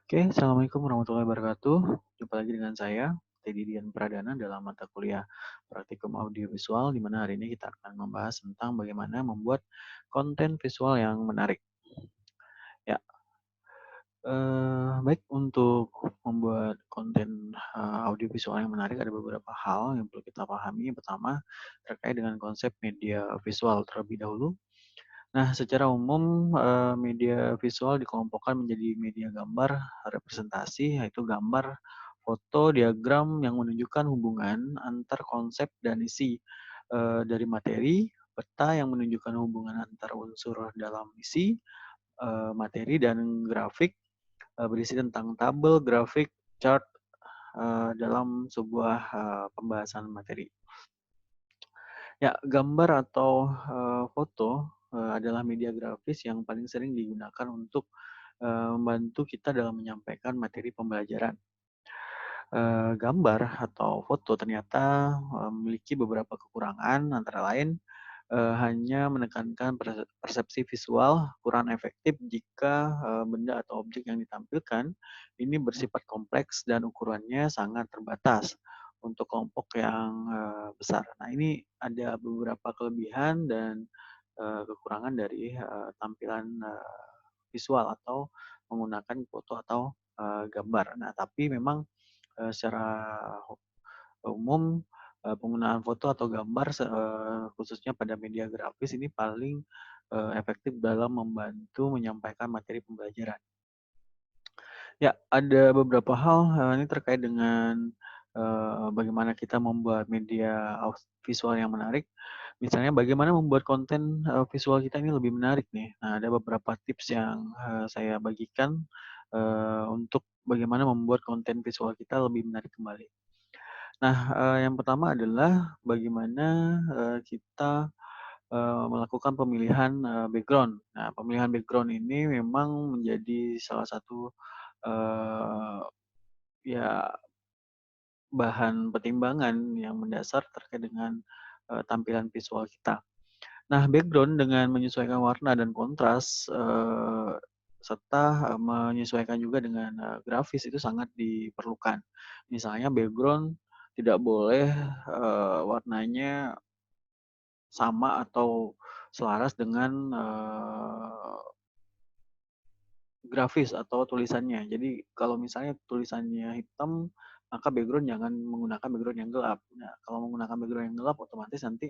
Oke, Assalamualaikum warahmatullahi wabarakatuh. Jumpa lagi dengan saya, Teddy Dian Pradana dalam mata kuliah Praktikum Audiovisual, di mana hari ini kita akan membahas tentang bagaimana membuat konten visual yang menarik. Ya, baik untuk membuat konten audiovisual yang menarik ada beberapa hal yang perlu kita pahami. Yang pertama, terkait dengan konsep media visual terlebih dahulu. Nah, secara umum media visual dikelompokkan menjadi media gambar representasi, yaitu gambar, foto, diagram yang menunjukkan hubungan antar konsep dan isi dari materi, peta yang menunjukkan hubungan antar unsur dalam isi, materi, dan grafik berisi tentang tabel, grafik, chart dalam sebuah pembahasan materi. Ya, gambar atau foto adalah media grafis yang paling sering digunakan untuk membantu kita dalam menyampaikan materi pembelajaran. Gambar atau foto ternyata memiliki beberapa kekurangan, antara lain hanya menekankan persepsi visual, kurang efektif jika benda atau objek yang ditampilkan ini bersifat kompleks dan ukurannya sangat terbatas untuk kelompok yang besar. Nah, ini ada beberapa kelebihan dan kekurangan dari tampilan visual atau menggunakan foto atau gambar. Nah, tapi memang secara umum penggunaan foto atau gambar khususnya pada media grafis ini paling efektif dalam membantu menyampaikan materi pembelajaran. Ya, ada beberapa hal ini terkait dengan bagaimana kita membuat media visual yang menarik. Misalnya bagaimana membuat konten visual kita ini lebih menarik nih. Nah, ada beberapa tips yang saya bagikan untuk bagaimana membuat konten visual kita lebih menarik kembali. Nah, yang pertama adalah bagaimana kita melakukan pemilihan background. Nah, pemilihan background ini memang menjadi salah satu eee, ya bahan pertimbangan yang mendasar terkait dengan tampilan visual kita. Nah, background dengan menyesuaikan warna dan kontras serta menyesuaikan juga dengan grafis itu sangat diperlukan. Misalnya background tidak boleh warnanya sama atau selaras dengan grafis atau tulisannya. Jadi kalau misalnya tulisannya hitam, maka background jangan menggunakan background yang gelap. Nah, kalau menggunakan background yang gelap otomatis nanti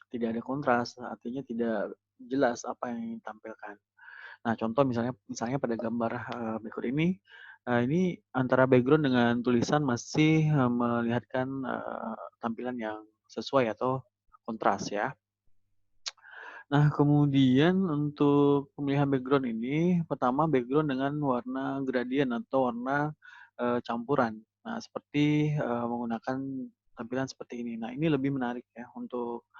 tidak ada kontras, artinya tidak jelas apa yang ditampilkan. Nah, contoh misalnya misalnya pada gambar berikut ini antara background dengan tulisan masih melihatkan tampilan yang sesuai atau kontras ya. Nah, kemudian untuk pemilihan background ini, pertama background dengan warna gradient atau warna campuran. Nah, seperti menggunakan tampilan seperti ini. Nah, ini lebih menarik ya untuk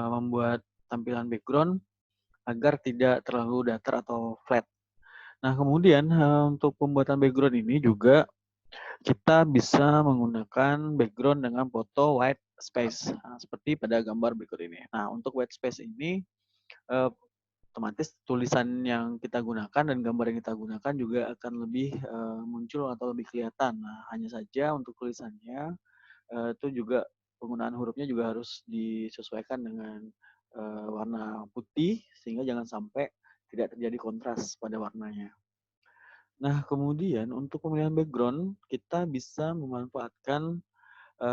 membuat tampilan background agar tidak terlalu datar atau flat. Nah, kemudian untuk pembuatan background ini juga kita bisa menggunakan background dengan foto white space, nah, seperti pada gambar berikut ini. Nah, untuk white space ini eh, otomatis tulisan yang kita gunakan dan gambar yang kita gunakan juga akan lebih muncul atau lebih kelihatan. Nah, hanya saja untuk tulisannya itu juga penggunaan hurufnya juga harus disesuaikan dengan warna putih sehingga jangan sampai tidak terjadi kontras pada warnanya. Nah, kemudian untuk pemilihan background kita bisa memanfaatkan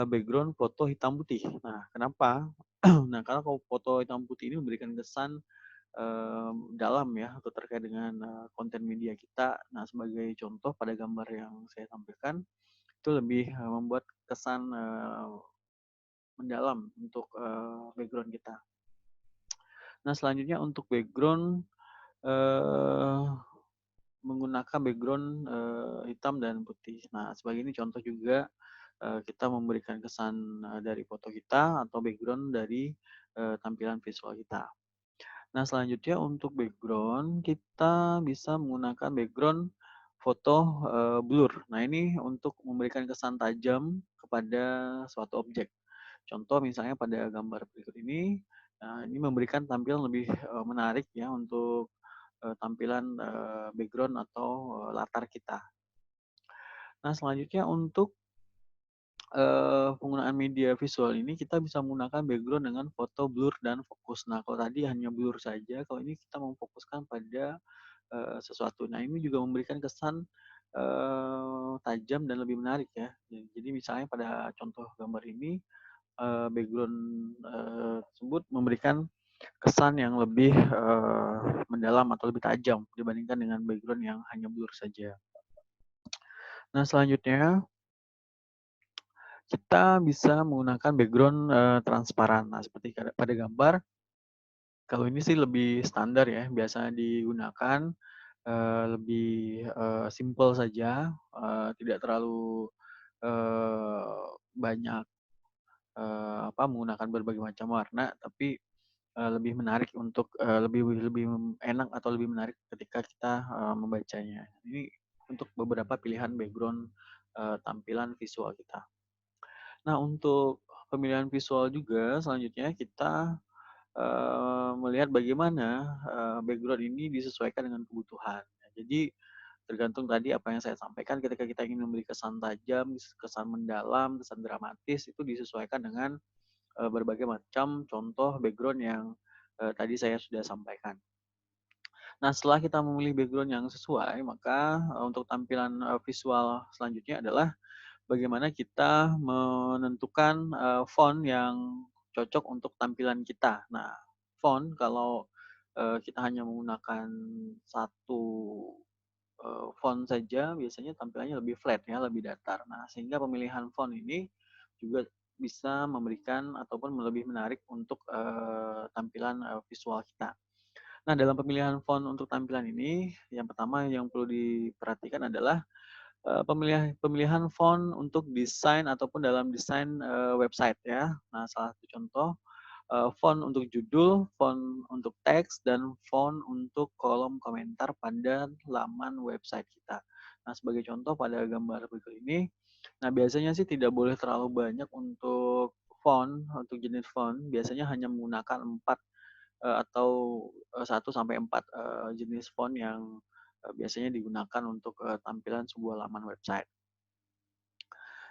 background foto hitam putih. Nah, kenapa? Nah, karena kalau foto hitam putih ini memberikan kesan dalam ya atau terkait dengan konten media kita. Nah, sebagai contoh pada gambar yang saya tampilkan itu lebih membuat kesan mendalam untuk background kita. Nah, selanjutnya untuk background eh, menggunakan background hitam dan putih. Nah, sebagai ini contoh juga kita memberikan kesan dari foto kita atau background dari tampilan visual kita. Nah, selanjutnya untuk background, kita bisa menggunakan background foto blur. Nah, ini untuk memberikan kesan tajam kepada suatu objek. Contoh misalnya pada gambar berikut ini, ini memberikan tampilan lebih menarik ya untuk tampilan background atau latar kita. Nah, selanjutnya untuk penggunaan media visual ini kita bisa menggunakan background dengan foto blur dan fokus. Nah, kalau tadi hanya blur saja, kalau ini kita memfokuskan pada sesuatu. Nah, ini juga memberikan kesan tajam dan lebih menarik ya. Jadi misalnya pada contoh gambar ini background tersebut memberikan kesan yang lebih mendalam atau lebih tajam dibandingkan dengan background yang hanya blur saja. Nah, selanjutnya kita bisa menggunakan background transparan. Nah, seperti pada gambar, kalau ini sih lebih standar ya, biasa digunakan lebih simpel saja, tidak terlalu banyak menggunakan berbagai macam warna, tapi lebih menarik untuk lebih lebih enak atau lebih menarik ketika kita membacanya. Ini untuk beberapa pilihan background tampilan visual kita. Nah, untuk pemilihan visual juga selanjutnya kita melihat bagaimana background ini disesuaikan dengan kebutuhan. Jadi tergantung tadi apa yang saya sampaikan ketika kita ingin memberi kesan tajam, kesan mendalam, kesan dramatis itu disesuaikan dengan berbagai macam contoh background yang tadi saya sudah sampaikan. Nah, setelah kita memilih background yang sesuai, maka untuk tampilan visual selanjutnya adalah bagaimana kita menentukan font yang cocok untuk tampilan kita. Nah, font kalau kita hanya menggunakan satu font saja, biasanya tampilannya lebih flat ya, lebih datar. Nah, sehingga pemilihan font ini juga bisa memberikan ataupun lebih menarik untuk tampilan visual kita. Nah, dalam pemilihan font untuk tampilan ini, yang pertama yang perlu diperhatikan adalah pemilihan font untuk desain ataupun dalam desain website ya. Nah, salah satu contoh font untuk judul, font untuk teks, dan font untuk kolom komentar pada laman website kita. Nah, sebagai contoh pada gambar berikut ini, nah biasanya sih tidak boleh terlalu banyak untuk font, untuk jenis font. Biasanya hanya menggunakan 4 atau 1 sampai 4 jenis font yang biasanya digunakan untuk tampilan sebuah laman website.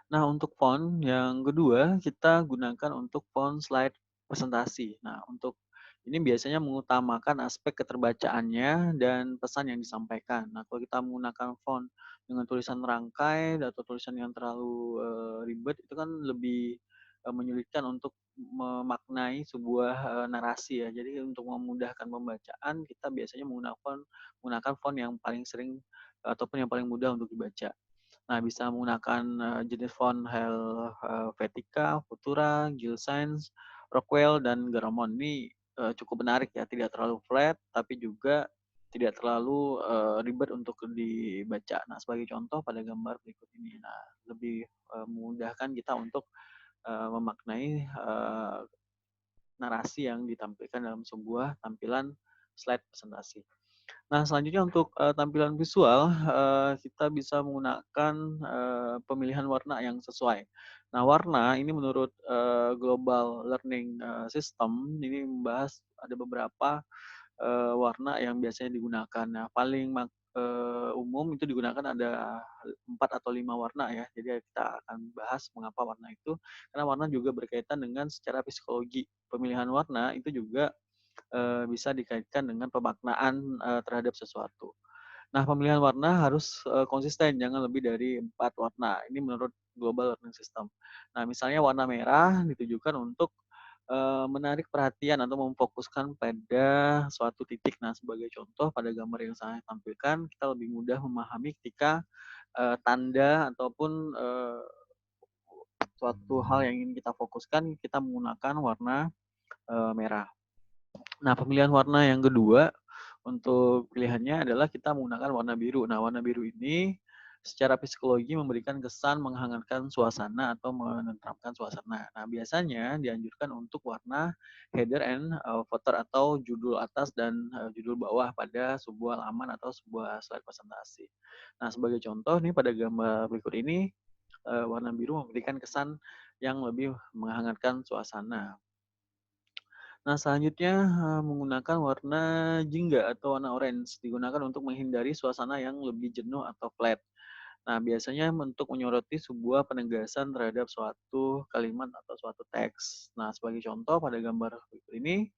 Nah, untuk font yang kedua, kita gunakan untuk font slide presentasi. Nah, untuk ini biasanya mengutamakan aspek keterbacaannya dan pesan yang disampaikan. Nah, kalau kita menggunakan font dengan tulisan rangkai atau tulisan yang terlalu ribet, itu kan lebih menyulitkan untuk memaknai sebuah narasi ya. Jadi untuk memudahkan pembacaan, kita biasanya menggunakan font yang paling sering ataupun yang paling mudah untuk dibaca. Nah, bisa menggunakan jenis font Helvetica, Futura, Gill Sans, Rockwell, dan Garamond. Ini cukup menarik ya, tidak terlalu flat, tapi juga tidak terlalu ribet untuk dibaca. Nah, sebagai contoh pada gambar berikut ini, nah lebih memudahkan kita untuk memaknai narasi yang ditampilkan dalam sebuah tampilan slide presentasi. Nah, selanjutnya untuk tampilan visual, kita bisa menggunakan pemilihan warna yang sesuai. Nah, warna ini menurut Global Learning System ini membahas ada beberapa warna yang biasanya digunakan. Nah, paling umum itu digunakan ada 4 atau 5 warna ya. Jadi kita akan bahas mengapa warna itu, karena warna juga berkaitan dengan secara psikologi. Pemilihan warna itu juga bisa dikaitkan dengan pemaknaan terhadap sesuatu. Nah, pemilihan warna harus konsisten, jangan lebih dari 4 warna. Ini menurut Global Learning System. Nah, misalnya warna merah ditujukan untuk menarik perhatian atau memfokuskan pada suatu titik. Nah, sebagai contoh pada gambar yang saya tampilkan, kita lebih mudah memahami ketika tanda ataupun suatu hal yang ingin kita fokuskan, kita menggunakan warna merah. Nah, pemilihan warna yang kedua untuk pilihannya adalah kita menggunakan warna biru. Nah, warna biru ini secara psikologi memberikan kesan menghangatkan suasana atau menenteramkan suasana. Nah, biasanya dianjurkan untuk warna header and footer atau judul atas dan judul bawah pada sebuah laman atau sebuah slide presentasi. Nah, sebagai contoh nih pada gambar berikut ini warna biru memberikan kesan yang lebih menghangatkan suasana. Nah, selanjutnya menggunakan warna jingga atau warna orange digunakan untuk menghindari suasana yang lebih jenuh atau flat. Nah, biasanya untuk menyoroti sebuah penegasan terhadap suatu kalimat atau suatu teks. Nah, sebagai contoh pada gambar berikut ini,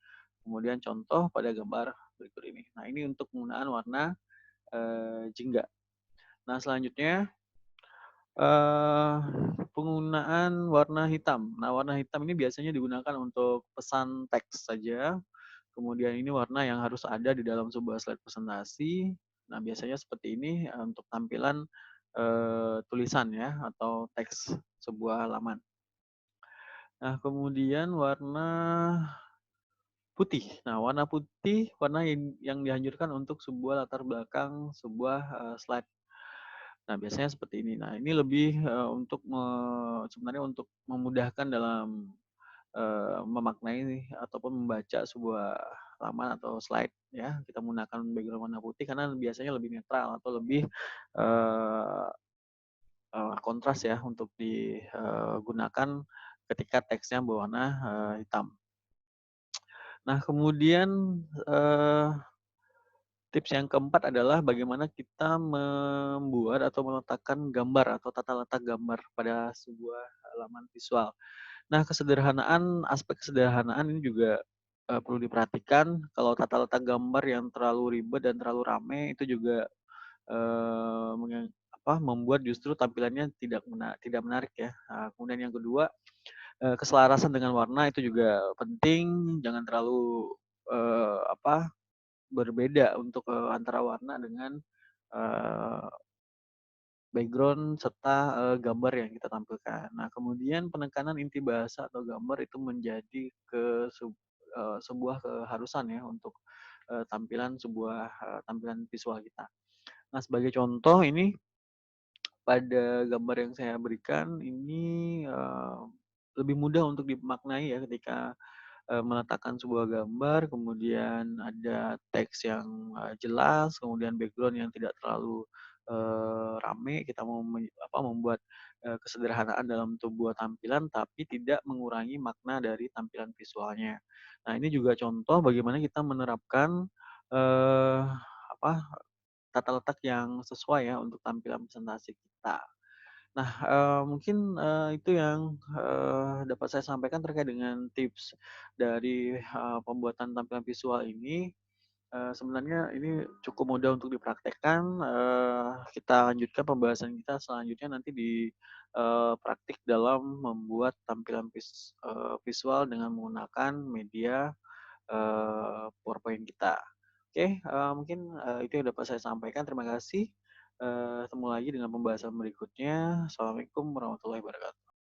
kemudian contoh pada gambar berikut ini. Nah, ini untuk penggunaan warna jingga. Nah, selanjutnya eh, penggunaan warna hitam. Nah, warna hitam ini biasanya digunakan untuk pesan teks saja. Kemudian ini warna yang harus ada di dalam sebuah slide presentasi. Nah, biasanya seperti ini untuk tampilan tulisan ya atau teks sebuah halaman. Nah, kemudian warna putih. Nah, warna putih warna yang dianjurkan untuk sebuah latar belakang sebuah slide. Nah, biasanya seperti ini. Nah, ini lebih untuk sebenarnya untuk memudahkan dalam memaknai ataupun membaca sebuah laman atau slide ya. Kita menggunakan background warna putih karena biasanya lebih netral atau lebih eh, kontras ya untuk digunakan ketika teksnya berwarna hitam. Nah, kemudian eh, tips yang keempat adalah bagaimana kita membuat atau meletakkan gambar atau tata letak gambar pada sebuah halaman visual. Nah, aspek kesederhanaan ini juga perlu diperhatikan. Kalau tata letak gambar yang terlalu ribet dan terlalu rame itu juga membuat justru tampilannya tidak menarik ya. Nah, kemudian yang kedua, keselarasan dengan warna itu juga penting. Jangan terlalu eh, apa berbeda untuk antara warna dengan eh, background serta gambar yang kita tampilkan. Nah, kemudian penekanan inti bahasa atau gambar itu menjadi sebuah keharusan ya untuk tampilan visual kita. Nah, sebagai contoh ini pada gambar yang saya berikan ini lebih mudah untuk dimaknai ya ketika meletakkan sebuah gambar, kemudian ada teks yang jelas, kemudian background yang tidak terlalu rame. Kita mau membuat kesederhanaan dalam sebuah tampilan, tapi tidak mengurangi makna dari tampilan visualnya. Nah, ini juga contoh bagaimana kita menerapkan eh, apa tata letak yang sesuai ya untuk tampilan presentasi kita. Nah, mungkin, itu yang, dapat saya sampaikan terkait dengan tips dari, pembuatan tampilan visual ini. Sebenarnya ini cukup mudah untuk dipraktekkan, kita lanjutkan pembahasan kita selanjutnya nanti di, praktik dalam membuat tampilan visual dengan menggunakan media, PowerPoint kita. Oke, mungkin, itu yang dapat saya sampaikan. Terima kasih. Ketemu lagi dengan pembahasan berikutnya. Assalamualaikum warahmatullahi wabarakatuh.